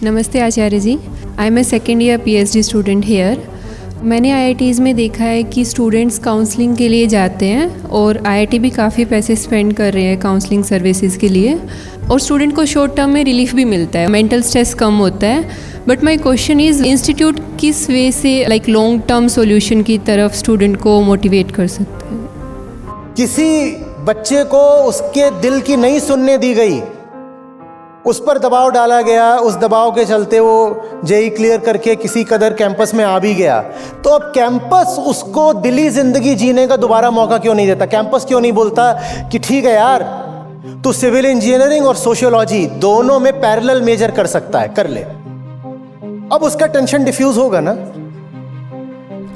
नमस्ते Acharya ji. I am a second year PhD student here. मैंने IITs में देखा है कि स्टूडेंट्स काउंसलिंग के लिए जाते हैं और IIT भी काफ़ी पैसे स्पेंड कर रहे हैं काउंसलिंग सर्विसेज के लिए, और स्टूडेंट को शॉर्ट टर्म में रिलीफ भी मिलता है, मेंटल स्ट्रेस कम होता है। But my question is, institute किस वे से लॉन्ग टर्म सॉल्यूशन की तरफ स्टूडेंट को मोटिवेट कर सकता है? किसी बच्चे को उसके दिल की नहीं सुनने दी गई, उस पर दबाव डाला गया, उस दबाव के चलते वो जेई क्लियर करके किसी कदर कैंपस में आ भी गया, तो अब कैंपस उसको दिली जिंदगी जीने का दोबारा मौका क्यों नहीं देता? कैंपस क्यों नहीं बोलता कि ठीक है यार, तू सिविल इंजीनियरिंग और सोशियोलॉजी दोनों में पैरेलल मेजर कर सकता है, कर ले। अब उसका टेंशन डिफ्यूज होगा ना।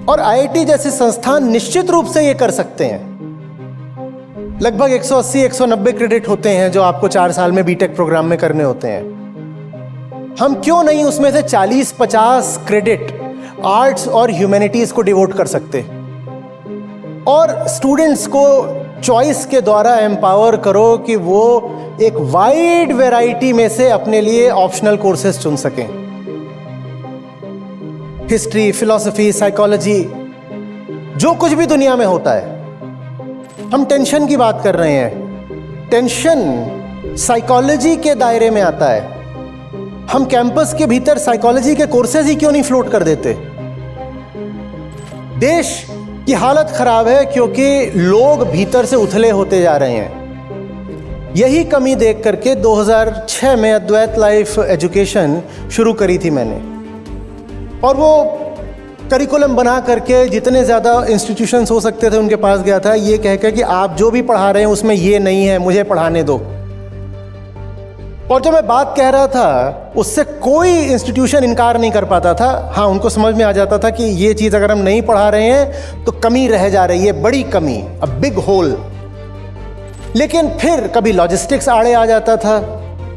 और IIT जैसे संस्थान निश्चित रूप से ये कर सकते हैं। लगभग 180-190 क्रेडिट होते हैं जो आपको 4 साल में बीटेक प्रोग्राम में करने होते हैं। हम क्यों नहीं उसमें से 40-50 क्रेडिट आर्ट्स और ह्यूमैनिटीज को डिवोट कर सकते, और स्टूडेंट्स को चॉइस के द्वारा एम्पावर करो कि वो एक वाइड वैरायटी में से अपने लिए ऑप्शनल कोर्सेज चुन सकें। हिस्ट्री, फिलॉसफी, साइकोलॉजी, जो कुछ भी दुनिया में होता है। हम टेंशन की बात कर रहे हैं, टेंशन साइकोलॉजी के दायरे में आता है। हम कैंपस के भीतर साइकोलॉजी के कोर्सेज ही क्यों नहीं फ्लोट कर देते? देश की हालत खराब है क्योंकि लोग भीतर से उथले होते जा रहे हैं। यही कमी देख करके 2006 में अद्वैत लाइफ एजुकेशन शुरू करी थी मैंने, और वो करिकुलम बना करके जितने ज़्यादा इंस्टीट्यूशंस हो सकते थे उनके पास गया था, ये कह के कि आप जो भी पढ़ा रहे हैं उसमें ये नहीं है, मुझे पढ़ाने दो। और जो मैं बात कह रहा था उससे कोई इंस्टीट्यूशन इनकार नहीं कर पाता था। हाँ, उनको समझ में आ जाता था कि ये चीज़ अगर हम नहीं पढ़ा रहे हैं तो कमी रह जा रही है, बड़ी कमी, अ बिग होल। लेकिन फिर कभी लॉजिस्टिक्स आड़े आ जाता था,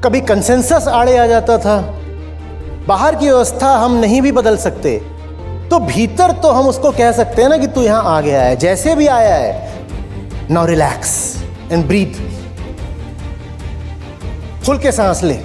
कभी कंसेंसस आड़े आ जाता था। बाहर की व्यवस्था हम नहीं भी बदल सकते, तो भीतर तो हम उसको कह सकते हैं ना कि तू यहां आ गया है, जैसे भी आया है, नाउ रिलैक्स एंड ब्रीथ, खुल के सांस ले।